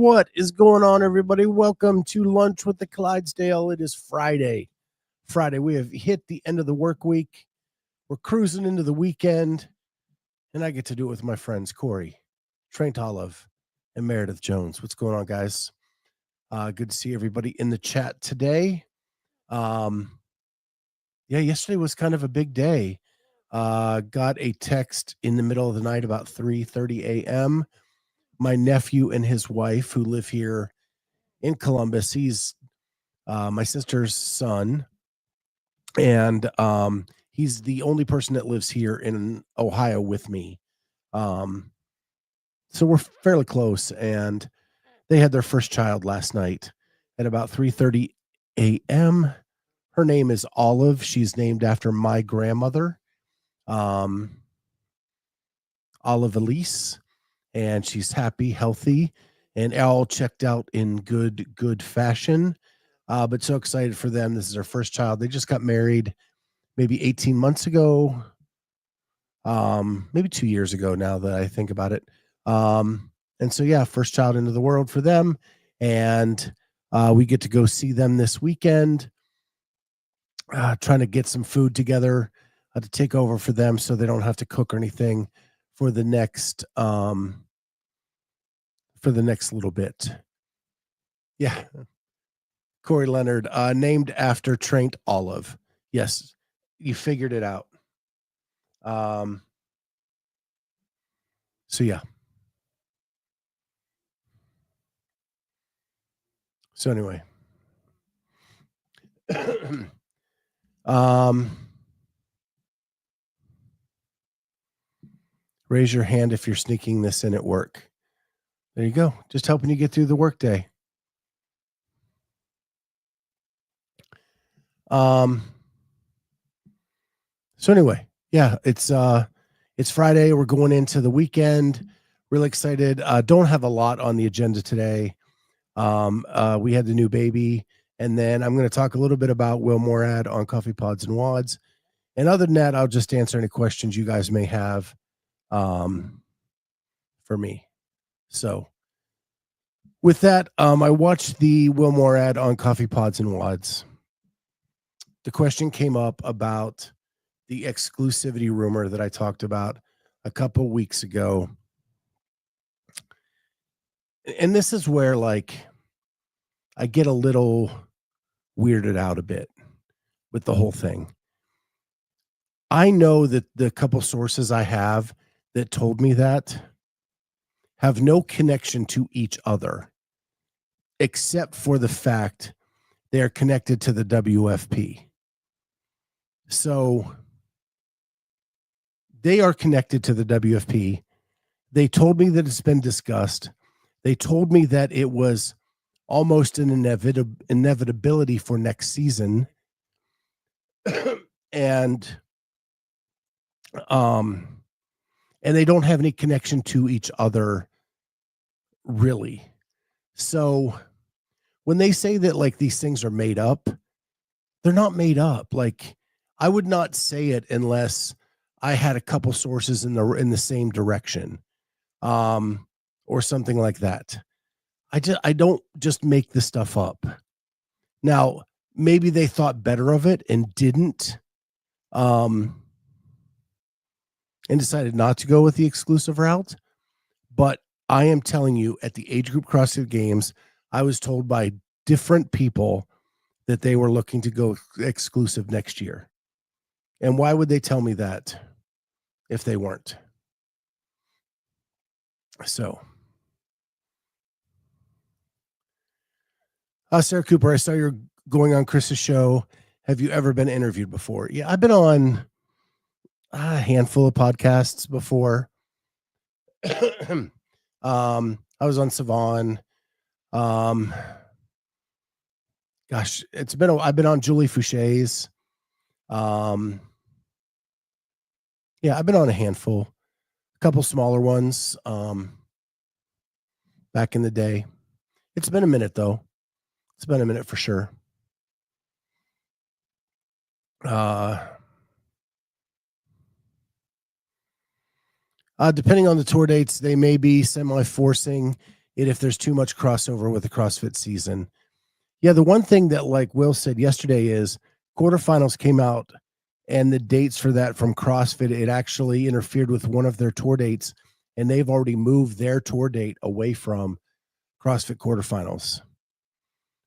What is going on, everybody? Welcome to Lunch with the Clydesdale. It is Friday. We have hit the end of the work week. We're cruising into the weekend, and I get to do it with my friends Corey, Trent Olive, and Meredith Jones. What's going on, guys? Good to see everybody in the chat today. Yesterday was kind of a big day. Got a text in the middle of the night about 3:30 a.m. My nephew and his wife, who live here in Columbus, he's my sister's son, and he's the only person that lives here in Ohio with me. So we're fairly close, and they had their first child last night at about 3:30 a.m. Her name is Olive. She's named after my grandmother, Olive Elise. And she's happy, healthy, and all checked out in good fashion. But so excited for them. This is their first child. They just got married maybe 18 months ago, maybe 2 years ago now that I think about it. And so, yeah, first child into the world for them. And we get to go see them this weekend, trying to get some food together to take over for them so they don't have to cook or anything for the next little bit. Yeah. Corey Leonard, named after Trent Olive. Yes, you figured it out. So yeah. So anyway. Raise your hand if you're sneaking this in at work. There you go. Just helping you get through the workday. So anyway, yeah, it's Friday. We're going into the weekend. Really excited. Don't have a lot on the agenda today. We had the new baby, and then I'm going to talk a little bit about Will Moorad on Coffee Pods and Wods. And other than that, I'll just answer any questions you guys may have for me. So with that, I watched the Will Moorad on Coffee Pods and Wods. The question came up about the exclusivity rumor that I talked about a couple weeks ago. And this is where, like, I get a little weirded out a bit with the whole thing. I know that the couple sources I have that told me that have no connection to each other, except for the fact they're connected to the WFP. So they are connected to the WFP. They told me that it's been discussed. They told me that it was almost an inevitability for next season. And they don't have any connection to each other, really. So when they say that, like, these things are made up, they're not made up. Like, I would not say it unless I had a couple sources in the same direction, or something like that. I don't just make this stuff up. Now, maybe they thought better of it and didn't, and decided not to go with the exclusive route. But I am telling you, at the age group CrossFit Games, I was told by different people that they were looking to go exclusive next year. And why would they tell me that if they weren't? So, Sarah Cooper, I saw you're going on Chris's show. Have you ever been interviewed before? Yeah, I've been on a handful of podcasts before. I was on Savon. Gosh, I've been on Julie Foucher's. Yeah, I've been on a handful, a couple smaller ones, back in the day. It's been a minute though. It's been a minute for sure. Depending on the tour dates, they may be semi-forcing it if there's too much crossover with the CrossFit season. Yeah, the one thing that, like Will said yesterday, is quarterfinals came out, and the dates for that from CrossFit, it actually interfered with one of their tour dates, and they've already moved their tour date away from CrossFit quarterfinals,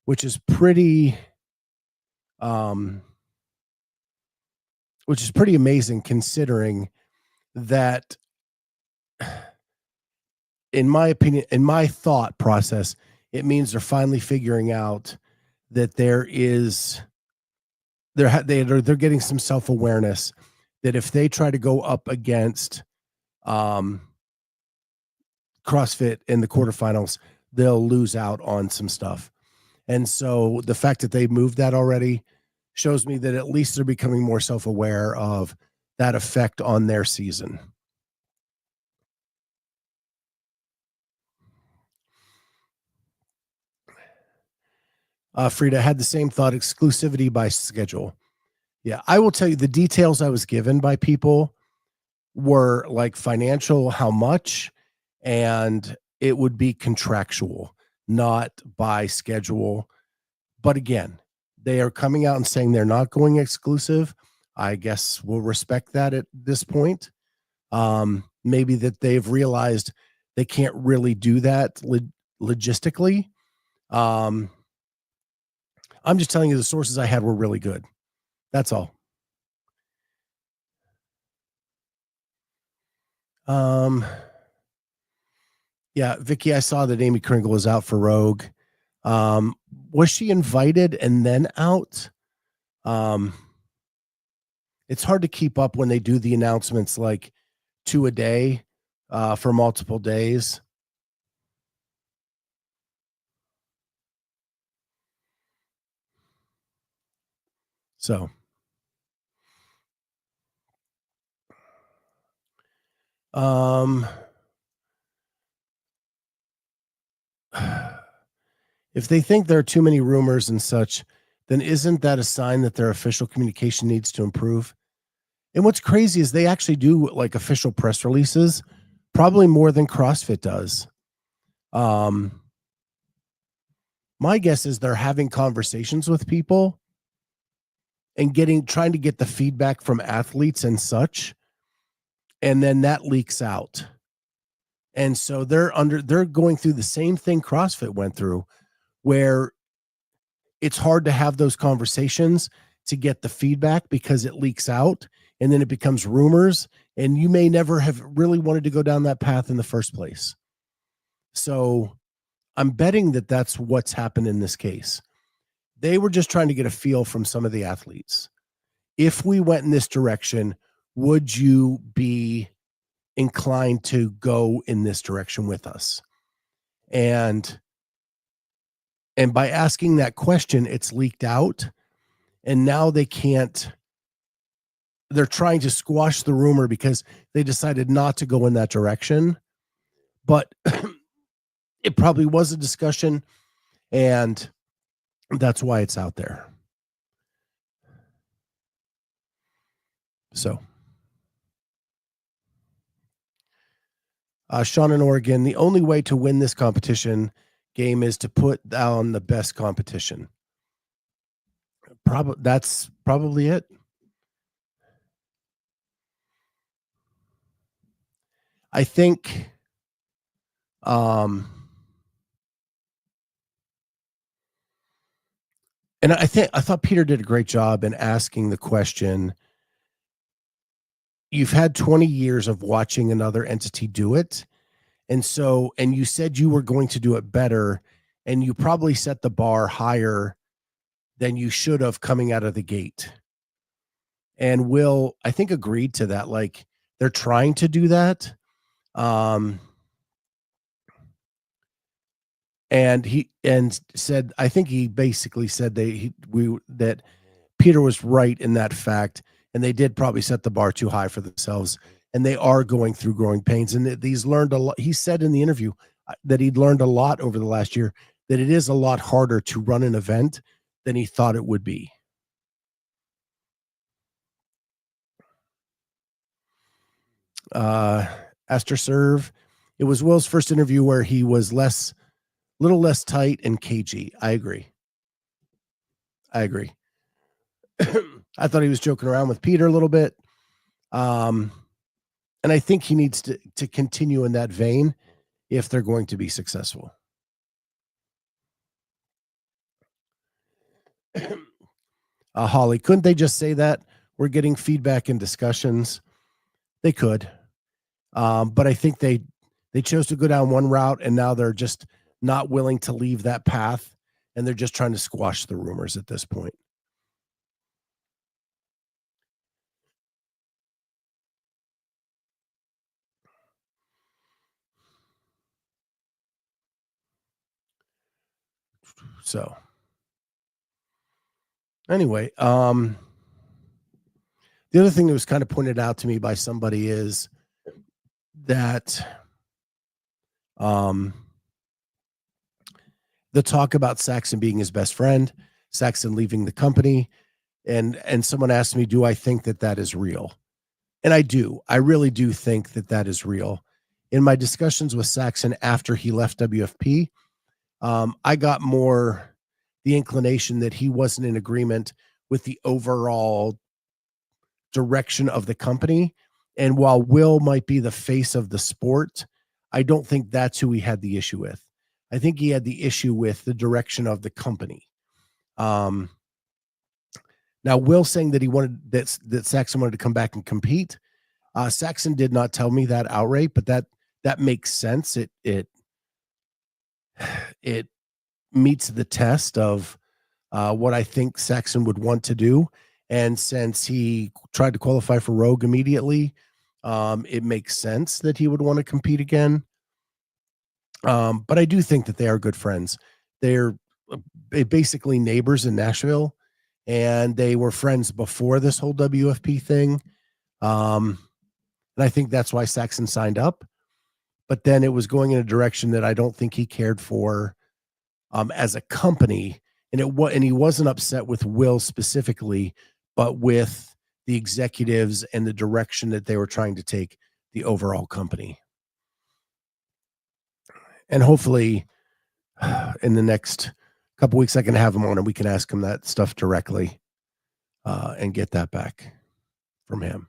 which is pretty um amazing, considering that, in my opinion, in my thought process, it means they're finally figuring out that they're getting some self-awareness, that if they try to go up against um CrossFit in the quarterfinals, they'll lose out on some stuff. And so the fact that they moved that already shows me that at least they're becoming more self-aware of that effect on their season. Frida had the same thought: exclusivity by schedule. Yeah, I will tell you, the details I was given by people were like financial, how much, and it would be contractual, not by schedule. But again, they are coming out and saying they're not going exclusive. I guess we'll respect that at this point. Maybe that they've realized they can't really do that logistically. Um, I'm just telling you, the sources I had were really good. That's all. Um, yeah, Vicky, I saw that Amy Kringle was out for Rogue. Was she invited and then out? Um, it's hard to keep up when they do the announcements like 2 a day for multiple days. So, um, if they think there are too many rumors and such, then isn't that a sign that their official communication needs to improve? And what's crazy is they actually do like official press releases, probably more than CrossFit does. Um, my guess is they're having conversations with people and trying to get the feedback from athletes and such, and then that leaks out. And so they're going through the same thing CrossFit went through, where it's hard to have those conversations to get the feedback because it leaks out and then it becomes rumors, and you may never have really wanted to go down that path in the first place. So I'm betting that that's what's happened in this case. They were just trying to get a feel from some of the athletes. If we went in this direction, would you be inclined to go in this direction with us? And by asking that question, it's leaked out, and now they're trying to squash the rumor because they decided not to go in that direction. But it probably was a discussion, and that's why it's out there. So, Sean in Oregon, the only way to win this competition game is to put down the best competition. That's probably it. I think and I thought Peter did a great job in asking the question. You've had 20 years of watching another entity do it. And you said you were going to do it better, and you probably set the bar higher than you should have coming out of the gate. And Will, I think, agreed to that. Like, they're trying to do that. And he said, I think he basically said that Peter was right in that fact, and they did probably set the bar too high for themselves, and they are going through growing pains. And he's learned a lot. He said in the interview that he'd learned a lot over the last year, that it is a lot harder to run an event than he thought it would be. Esther Serve. It was Will's first interview where he was less little less tight and cagey. I agree. I thought he was joking around with Peter a little bit. And I think he needs to continue in that vein if they're going to be successful. Holly, couldn't they just say that? We're getting feedback and discussions. They could. But I think they chose to go down one route, and now they're just not willing to leave that path, and they're just trying to squash the rumors at this point. So anyway, the other thing that was kind of pointed out to me by somebody is that the talk about Saxon being his best friend, Saxon leaving the company, and someone asked me, do I think that that is real? And I do. I really do think that that is real. In my discussions with Saxon after he left WFP, I got more the inclination that he wasn't in agreement with the overall direction of the company. And while Will might be the face of the sport, I don't think that's who he had the issue with. I think he had the issue with the direction of the company. Now, Will saying that he wanted that Saxon wanted to come back and compete. Saxon did not tell me that outright, but that makes sense. It meets the test of what I think Saxon would want to do. And since he tried to qualify for Rogue immediately, it makes sense that he would want to compete again. But I do think that they are good friends. They're basically neighbors in Nashville, and they were friends before this whole WFP thing. And I think that's why Saxon signed up. But then it was going in a direction that I don't think he cared for as a company. And he wasn't upset with Will specifically, but with the executives and the direction that they were trying to take the overall company. And hopefully in the next couple weeks, I can have him on and we can ask him that stuff directly and get that back from him.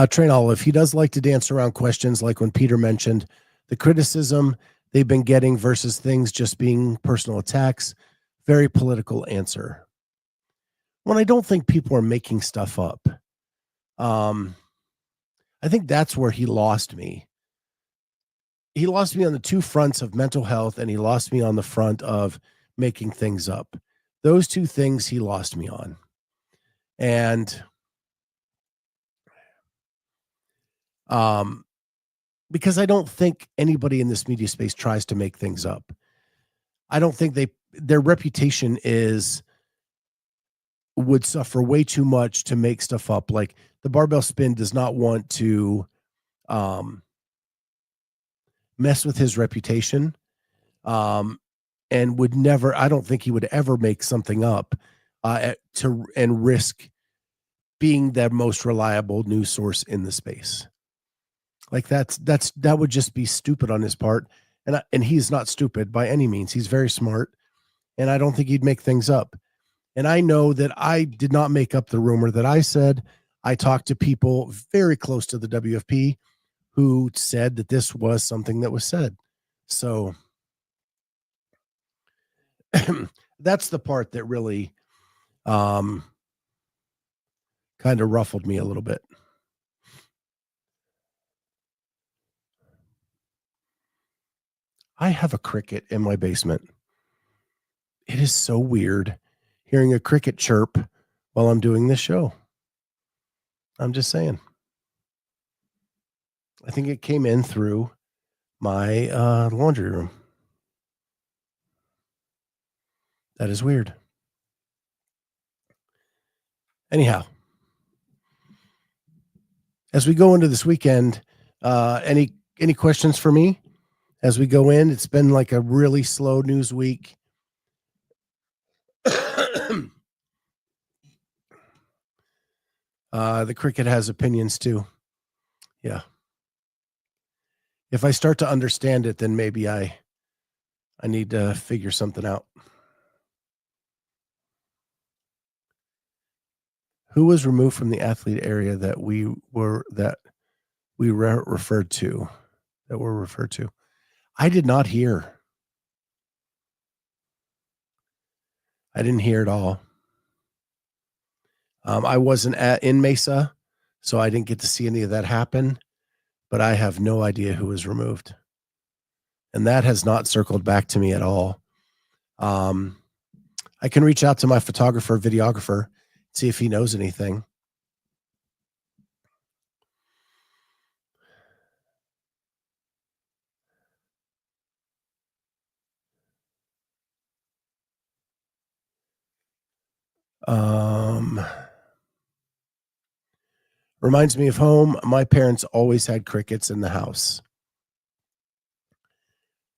Train Olive, he does like to dance around questions like when Peter mentioned the criticism they've been getting versus things just being personal attacks. Very political answer. Well, I don't think people are making stuff up. I think that's where he lost me. He lost me on the two fronts of mental health, and he lost me on the front of making things up. Those two things he lost me on. And because I don't think anybody in this media space tries to make things up. I don't think their reputation would suffer way too much to make stuff up. Like the Barbell Spin does not want to mess with his reputation, and would never. I don't think he would ever make something up and risk being the most reliable news source in the space. Like that would just be stupid on his part, and he's not stupid by any means. He's very smart, and I don't think he'd make things up. And I know that I did not make up the rumor that I said. I talked to people very close to the WFP who said that this was something that was said. So that's the part that really kind of ruffled me a little bit. I have a cricket in my basement. It is so weird hearing a cricket chirp while I'm doing this show. I'm just saying. I think it came in through my laundry room. That is weird. Anyhow, as we go into this weekend, any questions for me as we go in? It's been like a really slow news week. The cricket has opinions too. Yeah. If I start to understand it, then maybe I need to figure something out. Who was removed from the athlete area that we referred to? That were referred to. I did not hear. I didn't hear at all. I wasn't in Mesa, so I didn't get to see any of that happen. But I have no idea who was removed, and that has not circled back to me at all. Um, I can reach out to my photographer, videographer, see if he knows anything. Um, Reminds me of home. My parents always had crickets in the house.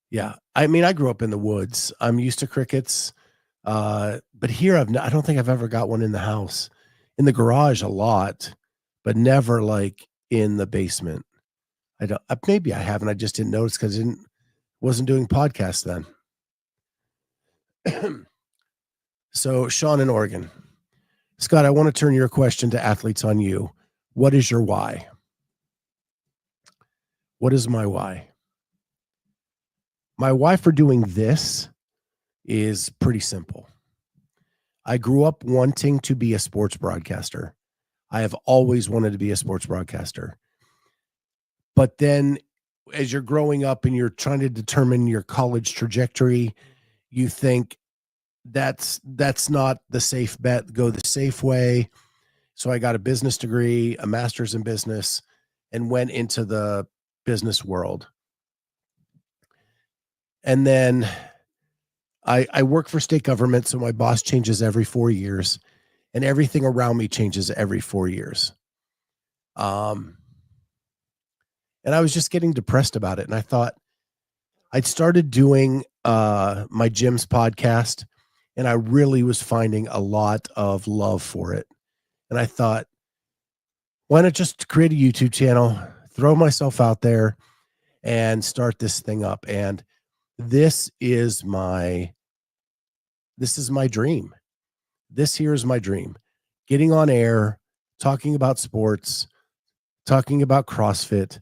Yeah. I mean, I grew up in the woods. I'm used to crickets. But here I don't think I've ever got one in the house. In the garage a lot, but never like in the basement. I don't maybe I haven't. I just didn't notice because I didn't wasn't doing podcasts then. So Sean in Oregon. Scott, I want to turn your question to athletes on you. What is your why? What is my why? My why for doing this is pretty simple. I grew up wanting to be a sports broadcaster. I have always wanted to be a sports broadcaster. But then as you're growing up and you're trying to determine your college trajectory, you think that's not the safe bet. Go the safe way. So I got a business degree, a master's in business, and went into the business world. And then I work for state government, so my boss changes every 4 years, and everything around me changes every 4 years. Um, and I was just getting depressed about it, and I thought I'd started doing my gym's podcast, and I really was finding a lot of love for it. And I thought, why not just create a YouTube channel, throw myself out there, and start this thing up? And this is my dream. This here is my dream. Getting on air, talking about sports, talking about CrossFit,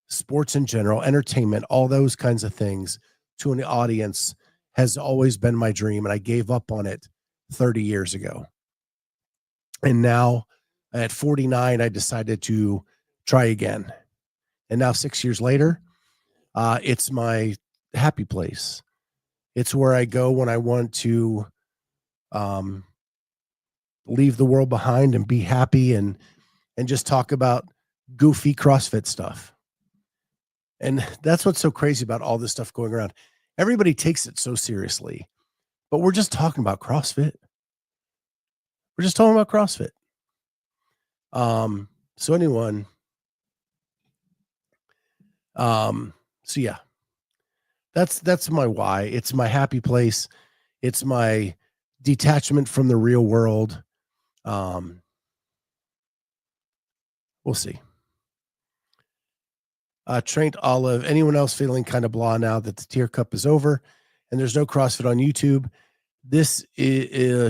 sports in general, entertainment, all those kinds of things to an audience has always been my dream. And I gave up on it 30 years ago. And now at 49, I decided to try again. And now 6 years later, it's my happy place. It's where I go when I want to um, leave the world behind and be happy and just talk about goofy CrossFit stuff. And that's what's so crazy about all this stuff going around. Everybody takes it so seriously, but we're just talking about CrossFit. We're just talking about CrossFit. So anyone, so yeah, that's my why. It's my happy place. It's my detachment from the real world. We'll see. Trained Olive. Anyone else feeling kind of blah now that the tier cup is over and there's no CrossFit on YouTube? This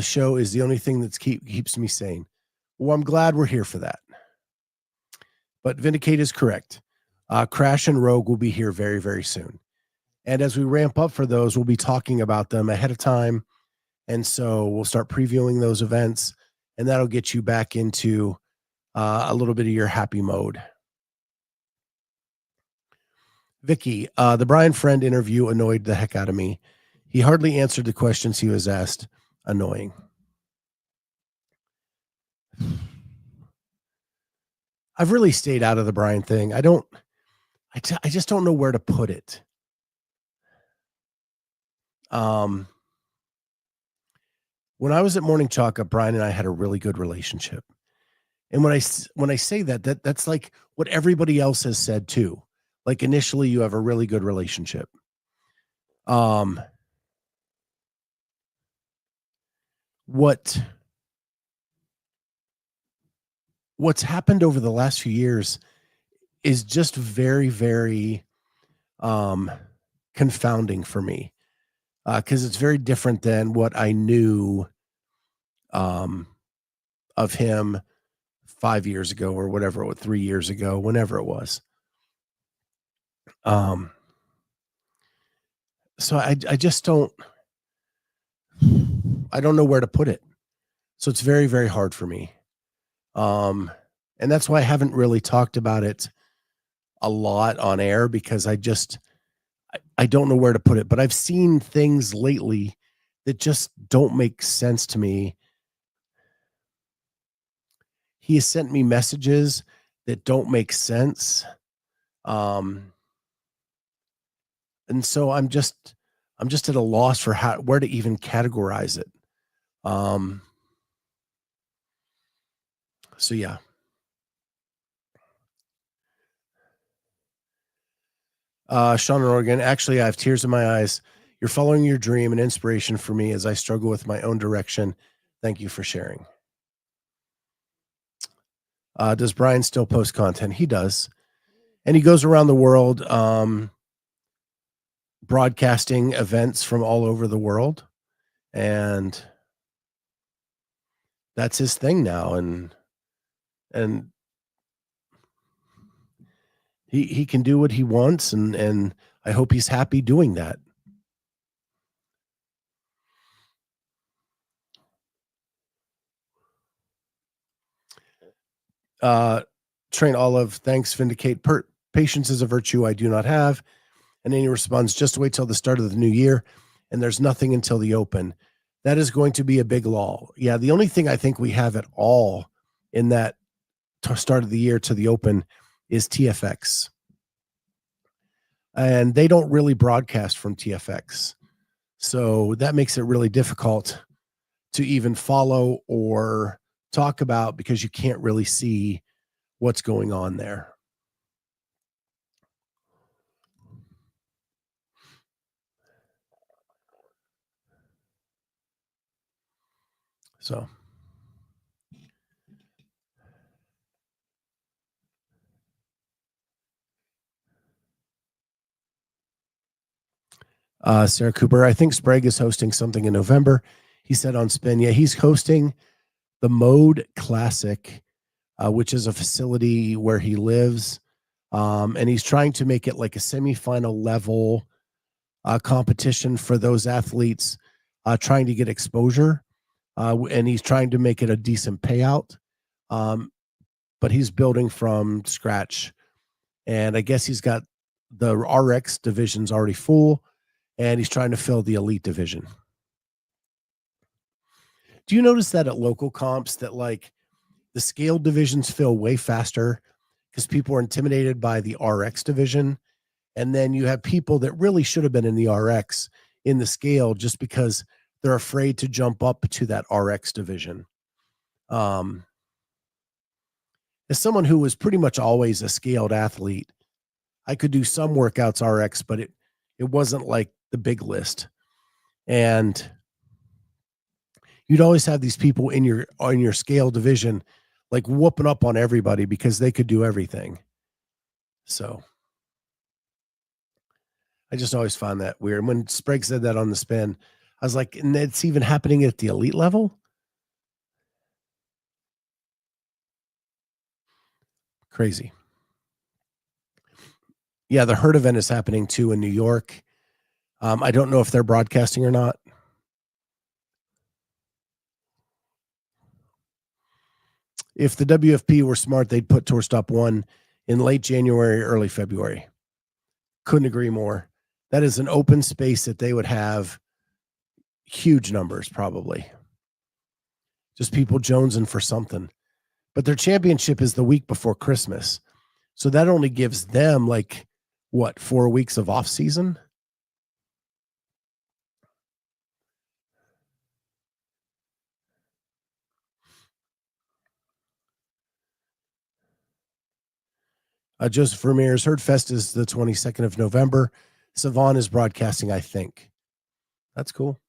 show is the only thing that keeps me sane. Well, I'm glad we're here for that. But Vindicate is correct. Crash and Rogue will be here very, very soon. And as we ramp up for those, we'll be talking about them ahead of time. And so we'll start previewing those events, and that'll get you back into a little bit of your happy mode. Vicky, the Brian Friend interview annoyed the heck out of me. He hardly answered the questions he was asked. Annoying. I've really stayed out of the Brian thing. I just don't know where to put it. When I was at Morning Chalk Up, Brian and I had a really good relationship. And when I say that's like what everybody else has said too. Like initially you have a really good relationship. What's happened over the last few years is just very, very confounding for me, because it's very different than what I knew of him 5 years ago or whatever, or 3 years ago, whenever it was. Um, so I just I don't know where to put it. So it's very, very hard for me. Um, and that's why I haven't really talked about it a lot on air, because I don't know where to put it. But I've seen things lately that just don't make sense to me. He has sent me messages that don't make sense. Um, and so I'm just at a loss for where to even categorize it. Um, so yeah. Sean in Oregon. Actually, I have tears in my eyes. You're following your dream and inspiration for me as I struggle with my own direction. Thank you for sharing. Does Brian still post content? He does. And he goes around the world broadcasting events from all over the world. And that's his thing now. And he can do what he wants, and I hope he's happy doing that. Train Olive, thanks. Vindicate. Patience is a virtue I do not have. And then he responds, just wait till the start of the new year, and there's nothing until the open. That is going to be a big lull. Yeah, the only thing I think we have at all in that start of the year to the open is TFX. And they don't really broadcast from TFX. So that makes it really difficult to even follow or talk about, because you can't really see what's going on there. So Sarah Cooper, I think Sprague is hosting something in November. He said on Spin, yeah, he's hosting the Mode Classic, which is a facility where he lives. And he's trying to make it like a semifinal level competition for those athletes trying to get exposure. And he's trying to make it a decent payout. But he's building from scratch. And I guess he's got the RX division's already full, and he's trying to fill the elite division. Do you notice that at local comps that like the scale divisions fill way faster because people are intimidated by the RX division? And then you have people that really should have been in the RX in the scale just because they're afraid to jump up to that RX division. As someone who was pretty much always a scaled athlete, I could do some workouts RX, but it wasn't like the big list. And you'd always have these people in your scale division like whooping up on everybody because they could do everything. So I just always found that weird. And when Sprague said that on the Spin, I was like, and it's even happening at the elite level? Crazy. Yeah, the Herd event is happening too in New York. I don't know if they're broadcasting or not. If the WFP were smart, they'd put Tour Stop 1 in late January, early February. Couldn't agree more. That is an open space that they would have huge numbers, probably. Just people jonesing for something. But their championship is the week before Christmas. So that only gives them like, what, 4 weeks of off season? Joseph Ramirez, HerdFest is the 22nd of November. Savon is broadcasting, I think. That's cool.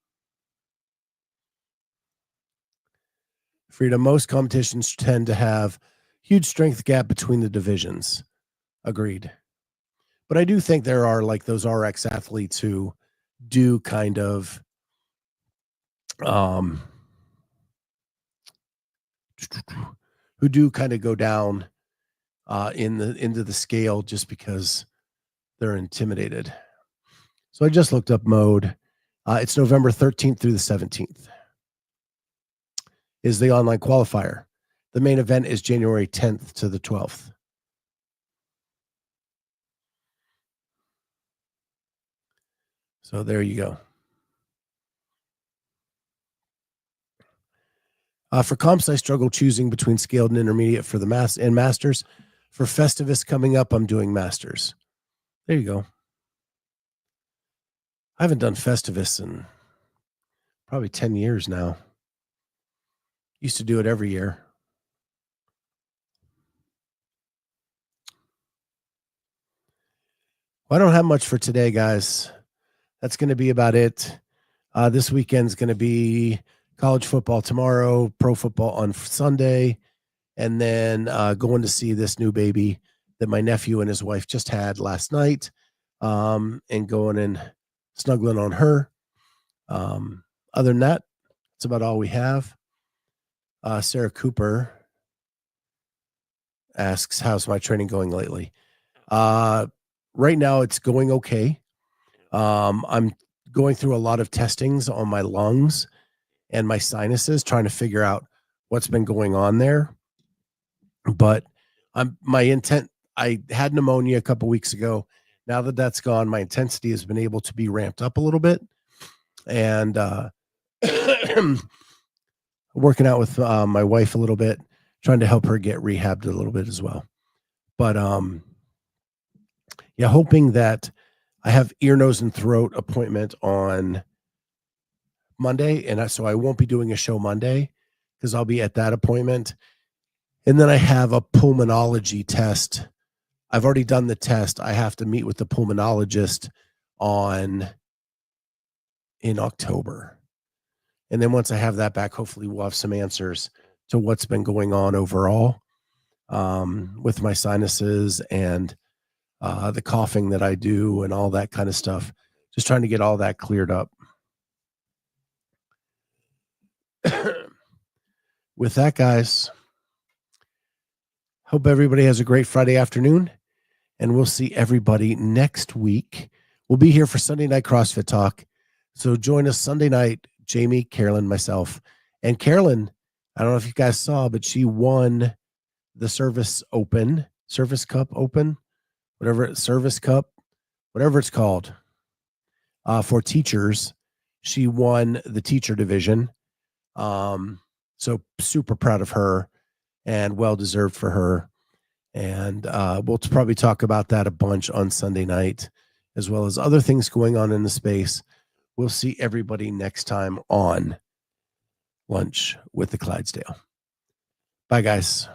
Freedom, most competitions tend to have huge strength gap between the divisions. Agreed. But I do think there are like those RX athletes who do kind of um go down into the scale just because they're intimidated. So I just looked up mode. It's November 13th through the 17th is the online qualifier. The main event is January 10th to the 12th. So there you go. For comps, I struggle choosing between scaled and intermediate for the masters. For Festivus coming up, I'm doing masters. There you go. I haven't done Festivus in probably 10 years now. Used to do it every year. Well, I don't have much for today, guys. That's going to be about it. This weekend's going to be college football tomorrow, pro football on Sunday, and then going to see this new baby that my nephew and his wife just had last night, and going and snuggling on her. Other than that, that's about all we have. Sarah Cooper asks, how's my training going lately? Right now, it's going okay. I'm going through a lot of testings on my lungs and my sinuses, trying to figure out what's been going on there. But I had pneumonia a couple weeks ago. Now that that's gone, my intensity has been able to be ramped up a little bit. And working out with my wife a little bit, trying to help her get rehabbed a little bit as well. But yeah, hoping that I have ear, nose, and throat appointment on Monday, and so I won't be doing a show Monday because I'll be at that appointment. And then I have a pulmonology test. I've already done the test. I have to meet with the pulmonologist in October. And then once I have that back, hopefully we'll have some answers to what's been going on overall with my sinuses and the coughing that I do and all that kind of stuff. Just trying to get all that cleared up. With that, guys, hope everybody has a great Friday afternoon, and we'll see everybody next week. We'll be here for Sunday Night CrossFit Talk. So join us Sunday night, Jamie, Carolyne, myself. And Carolyne, I don't know if you guys saw, but she won the Service Cup Open, whatever it's called, for teachers. She won the teacher division. So super proud of her and well-deserved for her. And we'll probably talk about that a bunch on Sunday night, as well as other things going on in the space. We'll see everybody next time on Lunch with the Clydesdale. Bye, guys.